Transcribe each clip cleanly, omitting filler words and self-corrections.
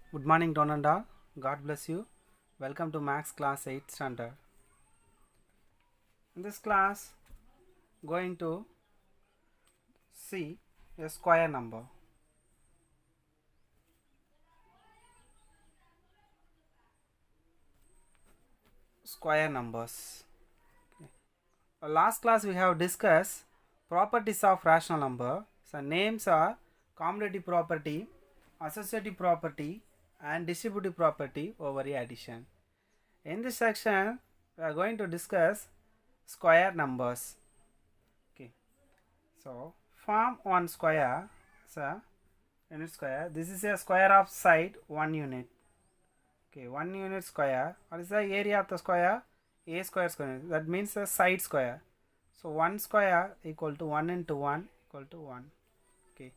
Good morning, Don and all. God bless you. Welcome to Max Class 8th Standard. In this class, going to see a square number. Square numbers. Last class we have discussed properties of rational number. So names are commutative property, associative property, and distributive property over addition. In this section, we are going to discuss square numbers. Okay. So form one square. So unit square. This is a square of side 1 unit. Okay, 1 unit square. What is the area of the square? A square square. That means the side square. So 1 square equal to 1 into 1 equal to 1. Okay.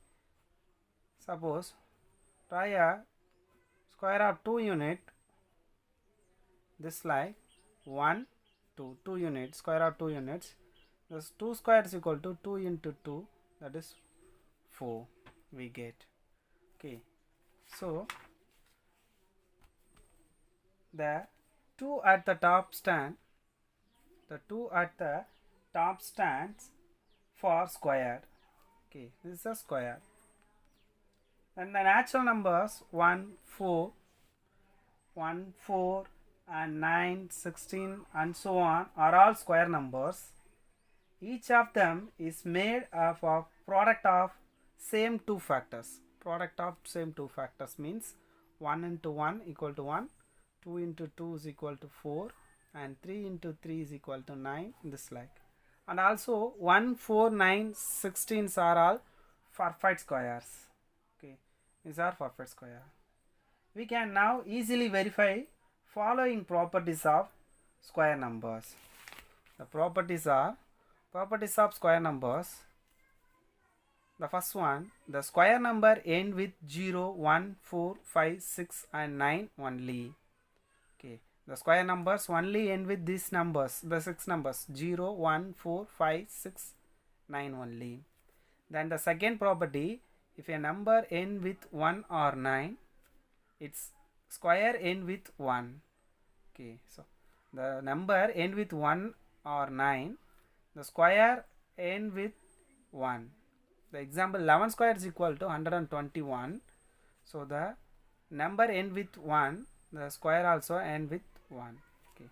Suppose try a square of 2 unit. This like 1, 2, 2 units. Square of 2 units. This 2 squares equal to 2 into 2. That is 4. We get. Okay. So the 2 at the top stand. The 2 at the top stands for square. Okay, this is a square. And the natural numbers 1, 4, 1, 4 and 9, 16 and so on are all square numbers. Each of them is made of a product of same two factors. Product of same two factors means 1 into 1 equal to 1, 2 into 2 is equal to 4 and 3 into 3 is equal to 9, this like. And also 1, 4, 9, 16s are all perfect squares. Okay, these are perfect square. We can now easily verify following properties of square numbers. The properties are properties of square numbers. The first one, the square number end with 0, 1, 4, 5, 6 and 9 only. Okay, the square numbers only end with these numbers, the 6 numbers 0, 1, 4, 5, 6, 9 only. Then the second property, if a number end with 1 or 9, its square end with 1. Okay, so the number end with 1 or 9, the square end with 1. The example 11 square is equal to 121. So the number end with 1, the square also end with 1. Okay.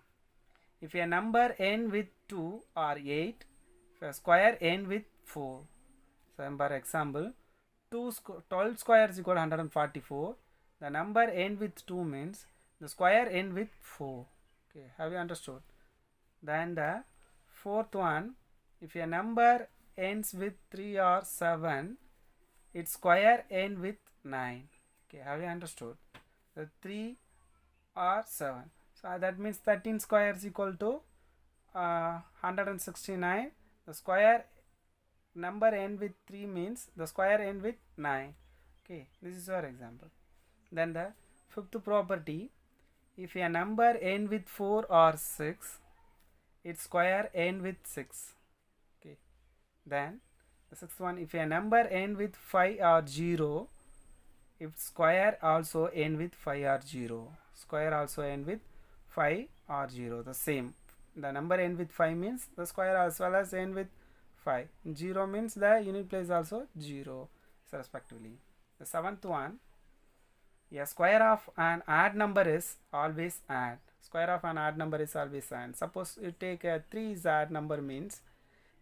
If a number end with 2 or 8, if a square end with 4. So for example 12 square is equal to 144. The number end with 2 means the square end with 4. Okay, have you understood? Then the fourth one, if a number ends with 3 or 7, its square end with 9. Okay, have you understood? The 3 or 7. So that means 13 square is equal to 169. The square number end with 3 means the square end with 9. Okay, this is our example. Then the fifth property, if a number end with 4 or 6, its square end with 6. Okay. Then the sixth one, if a number end with 5 or 0, its square also end with 5 or 0. Square also end with 5 or 0. The same. The number end with 5 means the square as well as end with 5. 0 means the unit place also 0. So respectively. The seventh one, a square of an odd number is always odd. Square of an odd number is always odd. Suppose you take a 3 is odd number means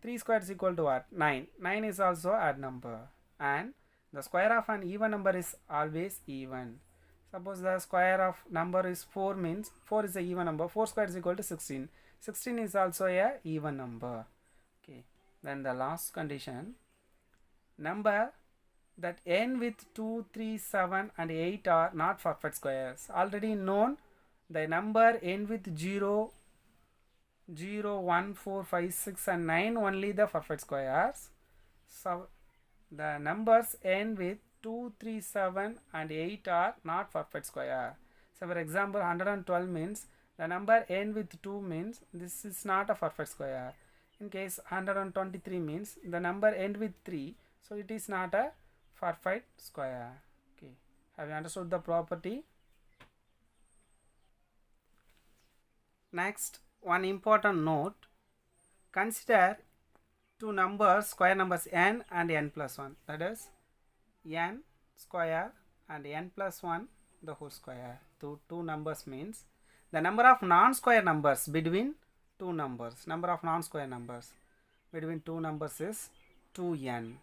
3 square is equal to what? 9. 9 is also odd number. And the square of an even number is always even. Suppose the square of number is 4 means 4 is a even number. 4 square is equal to 16. 16 is also a even number. Okay. Then the last condition, number that end with 2, 3, 7 and 8 are not perfect squares. Already known the number end with 0, 0, 1, 4, 5, 6 and 9 only the perfect squares. So the numbers end with 2, 3, 7 and 8 are not perfect square. So for example 112 means the number end with 2 means this is not a perfect square. In case 123 means the number end with 3, so it is not a perfect square. Okay, Have you understood the property? Next, one important note. Consider two numbers, square numbers n and n plus 1. That is n square and n plus 1 the whole square. Two numbers means the number of non-square numbers between two numbers. Number of non-square numbers between two numbers is 2n.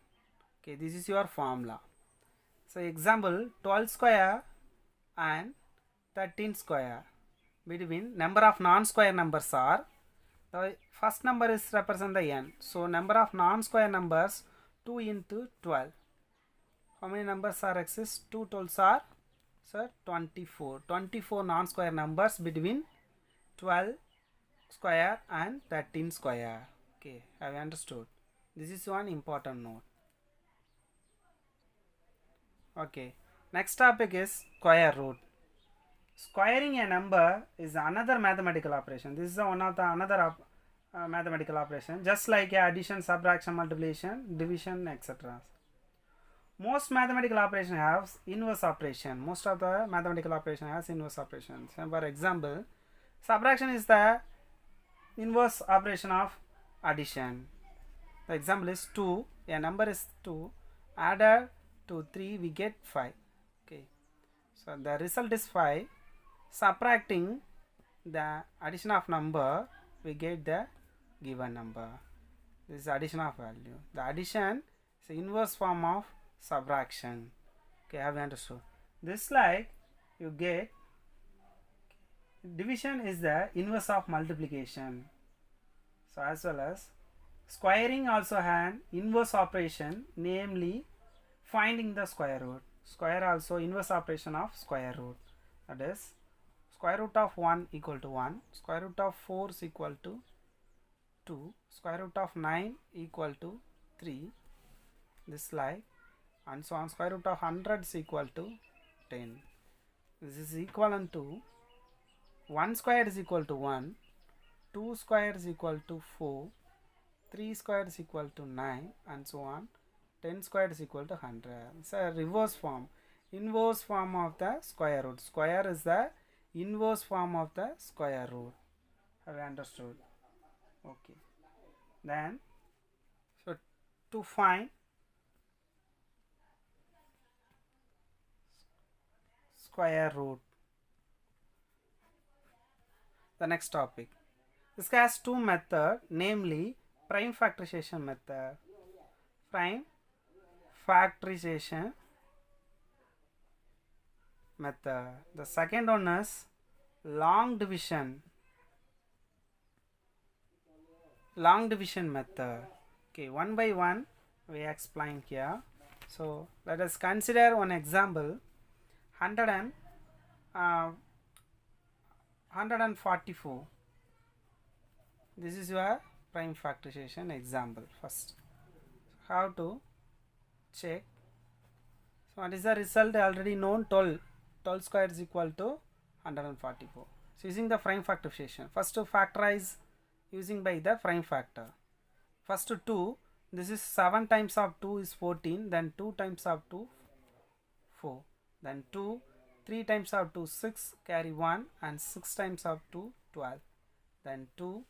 Okay, this is your formula. So example, 12 square and 13 square. Between number of non-square numbers are, the first number is represent the n. So number of non-square numbers 2 into 12. How many numbers are exist? 2 12s are, sir, 24. 24 non-square numbers between 12 square and 13 square. Okay, have you understood? This is one important note. Okay, next topic is square root. Squaring a number is another mathematical operation. This is one of the another mathematical operation, just like addition, subtraction, multiplication, division, etc. Most mathematical operation has inverse operation. Most of the mathematical operation has inverse operations. And for example, subtraction is the inverse operation of addition. The example is 2. A number is 2. Added to 3, we get 5. Okay. So the result is 5. Subtracting the addition of number, we get the given number. This is addition of value. The addition is the inverse form of subtraction. Okay, have you understood? This like you get division is the inverse of multiplication. So as well as squaring also had inverse operation, namely finding the square root. Square also inverse operation of square root. That is square root of 1 equal to 1, square root of 4 is equal to 2, square root of 9 equal to 3, this like, and so on. Square root of 100 is equal to 10. This is equivalent to 1 square is equal to 1, 2 square is equal to 4, 3 square is equal to 9, and so on. 10 square is equal to 100. It's a reverse form, inverse form of the square root. Square is the inverse form of the square root. Have you understood? Okay. Then, so to find square root, the next topic. This has two methods, namely prime factorization method. Prime factorization method. The second one is long division method. Okay, one by one we explain here. So let us consider one example. 144. This is your prime factorization example. First, how to check? So what is the result? Already known. 12 square is equal to 144. So using the prime factorization, first to factorize using by the prime factor. First 2, this is 7 times of 2 is 14, then 2 times of 2 4, then 2, 3 times of 2 6, carry 1, and 6 times of 2 12, then 2,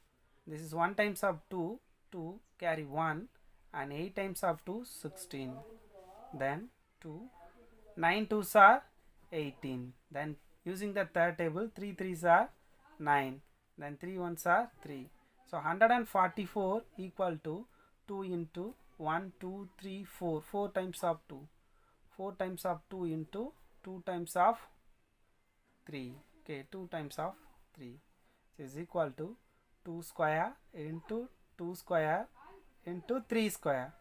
this is 1 times of 2 2, carry 1, and 8 times of 2 16, then 2, 9 2s are 18, then using the third table 3 3s are 9, then 3 1s are 3. So 144 equal to 2 into 1 2 3 4, 4 times of 2, 4 times of 2 into 2 times of 3. Okay, 2 times of 3 is equal to 2 square into 2 square into 3 square.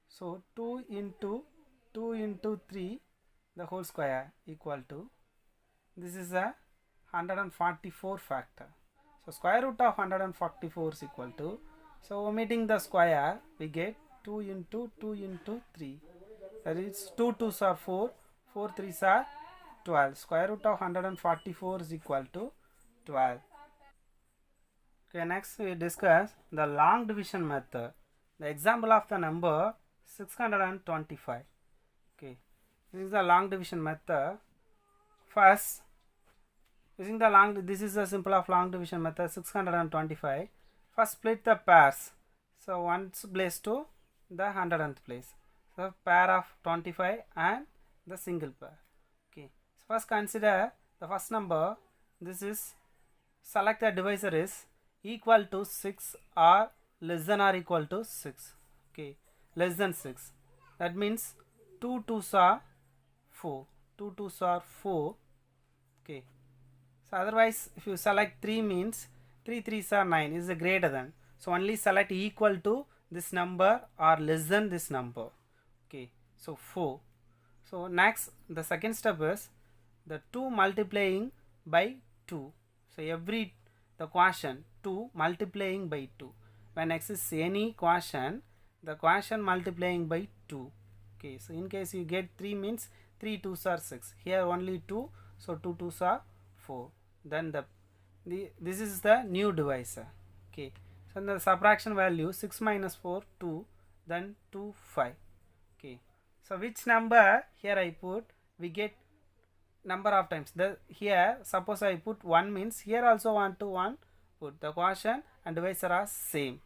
So 2 into 3 the whole square equal to, this is a 144 factor. So square root of 144 is equal to, so omitting the square we get 2 into 3. That is 2 2s are 4, 4 3s are 12. Square root of 144 is equal to 12. Okay, next we discuss the long division method. The example of the number 625. Okay, This is the long division method. First, using the this is the simple of long division method, 625. First split the pairs. So one's place to the 100th place. So pair of 25 and the single pair. Okay. So first consider the first number. This is, select the divisor is equal to 6 or less than or equal to 6. Okay. Less than 6. That means 2 2s are 4. 2 2s are 4. Okay. So otherwise, if you select 3 means 3 3s are 9 is a greater than. So only select equal to this number or less than this number. Okay. So 4. So next, the second step is the 2 multiplying by 2. So every the quotient 2 multiplying by 2. When x is any quotient, the quotient multiplying by 2. Okay. So in case you get 3 means 3 2s are 6. Here only 2. So 2 2s are 4. Then this is the new divisor. Okay. So the subtraction value 6 minus 4 2, then 2 5. Okay. So which number here I put, we get number of times. Here suppose I put 1 means here also want to 1 put. The quotient and divisor are same.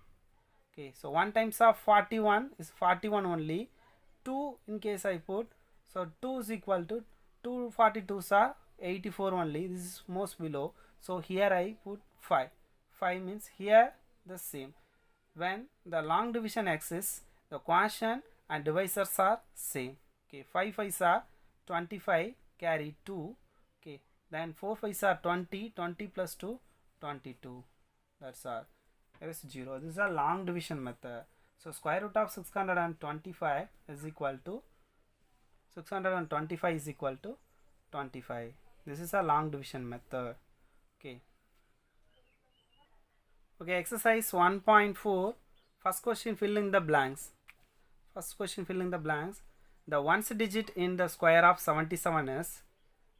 Okay. So 1 times of 41 is 41 only. 2 in case I put, so 2 is equal to 2 42s are 84 only. This is most below. So here I put 5. 5 means here the same. When the long division exists, the quotient and divisors are same. Okay. 5 5s are 25, carry 2. Okay. Then 4 5s are 20. 20 plus 2, 22. That's all. There is 0. This is a long division method. So square root of 625 is equal to 625 is equal to 25. This is a long division method. Okay. Okay, exercise 1.4. First question, fill in the blanks. First question, fill in the blanks. The ones digit in the square of 77 is,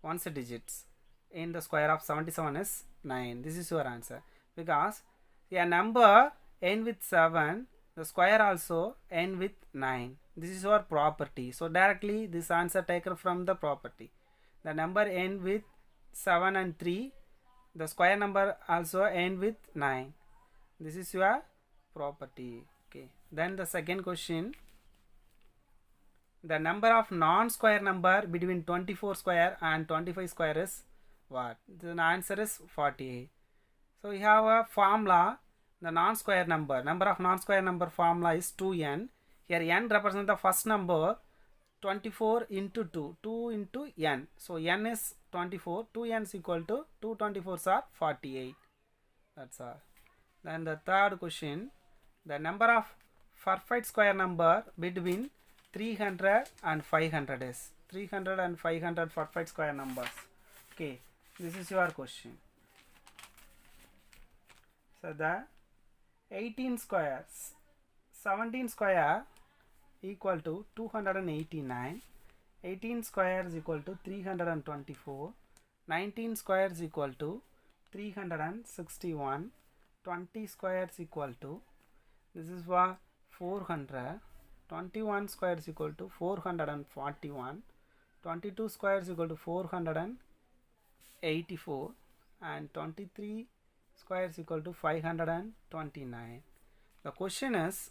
ones digits in the square of 77 is 9. This is your answer. Because a number end with 7, the square also end with 9. This is your property. So directly this answer taken from the property. The number end with 7 and 3. The square number also end with 9. This is your property. Okay. Then the second question. The number of non-square number between 24 square and 25 square is what? The answer is 48. So we have a formula. The non-square number of non-square number formula is 2n. Here n represents the first number, 24 into 2, 2 into n. So n is 24, 2n is equal to 2 24s are 48. That's all. Then the third question, the number of perfect square number between 300 and 500 is 300 and 500 perfect square numbers. Okay, this is your question. So the 18 squares, 17 square equal to 289, 18 square is equal to 324, 19 square is equal to 361, 20 square is equal to, this is what, 400, 21 square is equal to 441, 22 square is equal to 484, and 23 square is equal to 529. The question is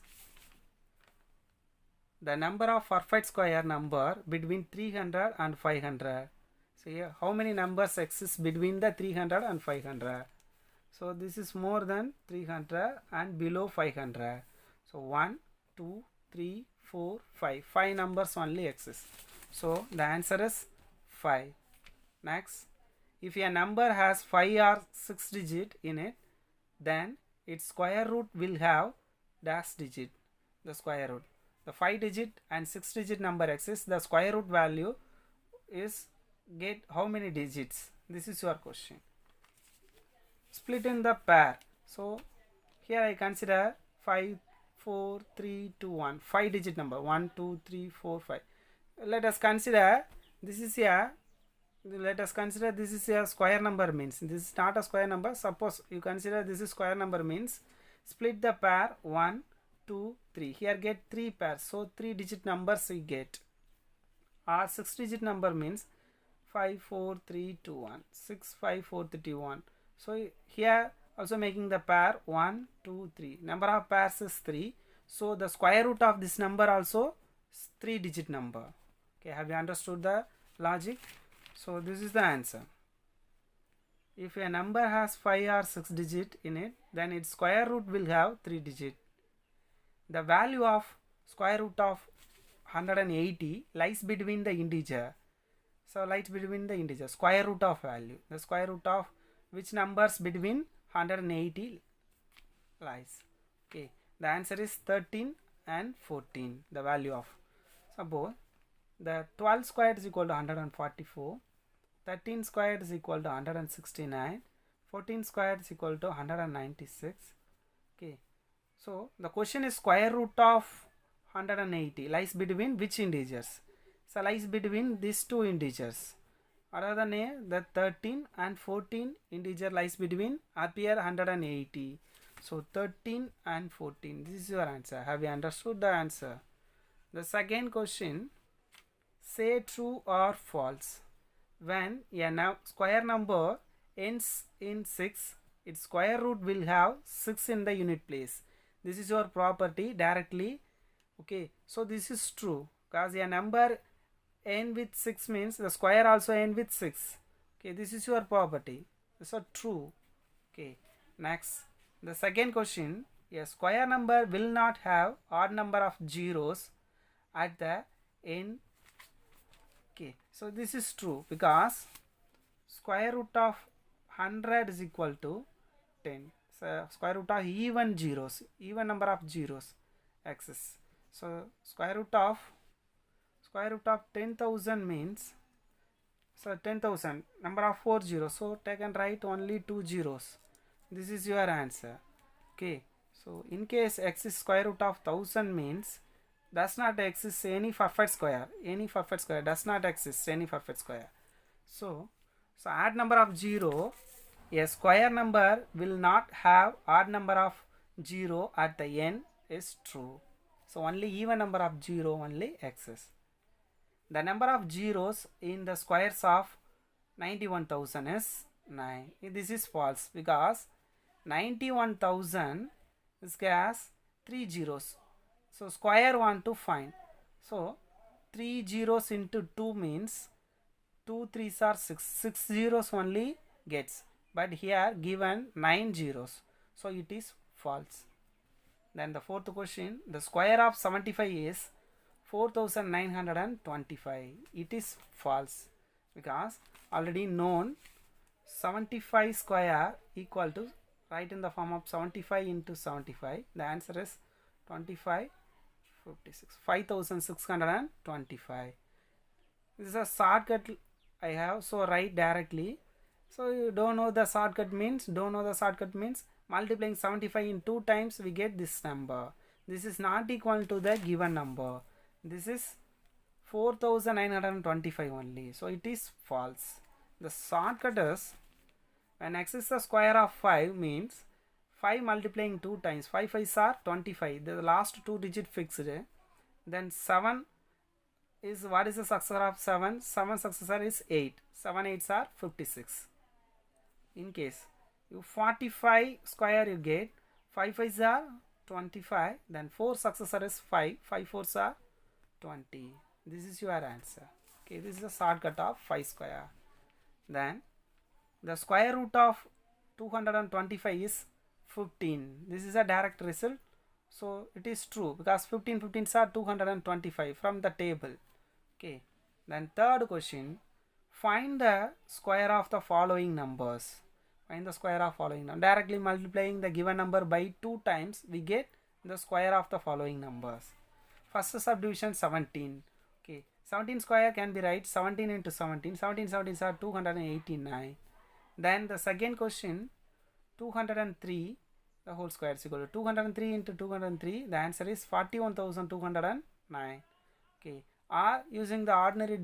the number of perfect square number between 300 and 500. So here how many numbers exist between the 300 and 500? So this is more than 300 and below 500. So 1, 2, 3, 4, 5. 5 numbers only exist. So the answer is 5. Next, if a number has 5 or 6 digit in it, then its square root will have dash digit, the square root. The 5 digit and 6 digit number exists, the square root value is get how many digits? This is your question. Split in the pair. So here I consider 5, 4, 3, 2, 1. 5 digit number 1, 2, 3, 4, 5. Let us consider this is a square number means this is not a square number. Suppose you consider this is square number means split the pair 1, 2, 3. Here get 3 pairs. So 3 digit numbers we get. or 6-digit number means 54321, 65431. So here also making the pair 1 2 3, number of pairs is 3, so the square root of this number also is 3-digit number. Okay, have you understood the logic? So this is the answer. If a number has 5 or 6 digit in it, then its square root will have 3 digit. The value of square root of 180 lies between the integer. So lies between the integer, square root of value. The square root of which numbers between 180 lies. Okay, the answer is 13 and 14. The value of, suppose the 12 squared is equal to 144, 13 squared is equal to 169, 14 squared is equal to 196. Okay, so the question is square root of 180 lies between which integers? So lies between these two integers. Other than the 13 and 14 integer lies between appear 180. So 13 and 14. This is your answer. Have you understood the answer? The second question, say true or false. When a square number ends in 6, its square root will have 6 in the unit place. This is your property directly. Okay, so this is true because a number end with 6 means the square also end with 6. Okay, this is your property. So true. Okay, next, the second question, a square number will not have odd number of zeros at the end. Okay, so this is true because square root of 100 is equal to 10. So square root of even zeros, even number of zeros exists. So square root of 10,000 means, so 10,000 number of 4 zeros, so take and write only 2 zeros. This is your answer. Okay, so in case x is square root of 1000 means does not exist any perfect square. Any perfect square does not exist any perfect square. So odd number of 0, a square number will not have odd number of 0 at the end is true. So only even number of 0 only exists. The number of zeros in the squares of 91,000 is 9. This is false because 91,000 is has 3 zeros. So square want to find. So 3 zeros into 2 means 2 3s are 6. 6 zeros only gets. But here given 9 zeros. So it is false. Then the fourth question, the square of 75 is 4925. It is false because already known 75 square equal to, write in the form of 75 into 75. The answer is 25 56, 5625. This is a shortcut I have, so write directly. So you don't know the shortcut means, multiplying 75 in 2 times we get this number. This is not equal to the given number. This is 4925 only. So it is false. The shortcut is when x is the square of 5 means 5 multiplying 2 times, 5 5s are 25, the last 2 digit fixed. Then 7 is, what is the successor of 7? 7 successor is 8, 7 8s are 56. In case you 45 square you get, 5 5s are 25, then 4 successor is 5, 5 4s are 20. This is your answer. Okay, this is the shortcut of 5 square. Then the square root of 225 is 15. This is a direct result. So it is true because 15 15s are 225 from the table. Okay. Then third question, find the square of the following numbers. Find the square of following number. Directly multiplying the given number by 2 times we get the square of the following numbers. First subdivision 17. Okay. 17 square can be right 17 into 17. 17 17s are 289. Then the second question, 203 the whole square is equal to 203 into 203. The answer is 41,209. Okay. Or using the ordinary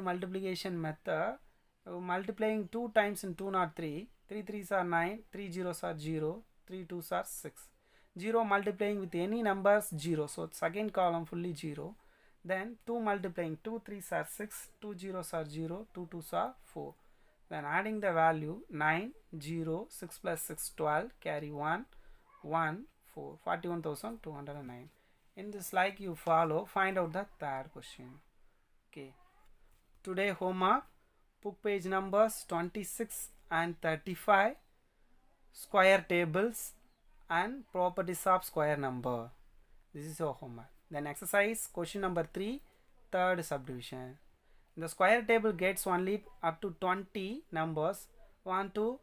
multiplication method, multiplying 2 times in 203. 3 3s are 9, 3 zeros are 0, 3 2s are 6. 0 multiplying with any numbers 0. So second column fully 0. then 2 multiplying 2 3s are 6, 2 zeros are 0, 2 2s are 4. Then adding the value 9, 0, 6 plus 6, 12, carry 1, 1, 4, 41,209. In this like you follow, find out the third question. Okay. Today homework, book page numbers 26 and 35, square tables and properties of square number. This is your homework. Then exercise question number 3, third subdivision. The square table gets only up to 20 numbers. Want to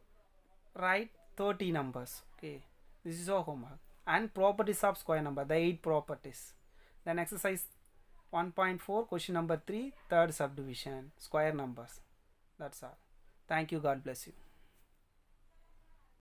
write 30 numbers. Okay, this is your homework. And properties of square number, the 8 properties. Then exercise 1.4 question number 3, third subdivision, square numbers. That's all. Thank you. God bless you.